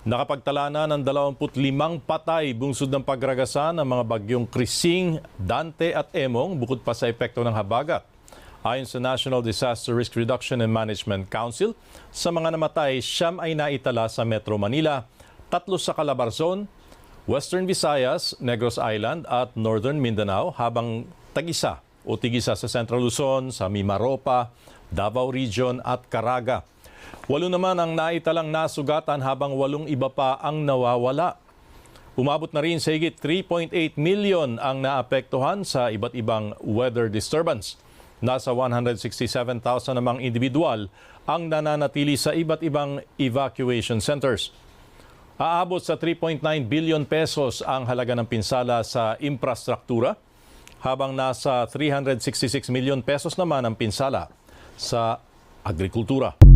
Nakapagtala na ng 25 patay bungsod ng pagragasa ng mga bagyong Krising, Dante at Emong bukod pa sa epekto ng habagat. Ayon sa National Disaster Risk Reduction and Management Council, sa mga namatay, 9 ay naitala sa Metro Manila, 3 sa Calabarzon, Western Visayas, Negros Island at Northern Mindanao, habang tigisa sa Central Luzon, sa Mimaropa, Davao Region at Caraga. 8 naman ang naitalang nasugatan habang 8 iba pa ang nawawala. Umabot na rin sa higit 3.8 million ang naapektuhan sa iba't ibang weather disturbance. Nasa 167,000 namang individual ang nananatili sa iba't ibang evacuation centers. Aabot sa 3.9 billion pesos ang halaga ng pinsala sa infrastruktura, habang nasa 366 million pesos naman ang pinsala sa agrikultura.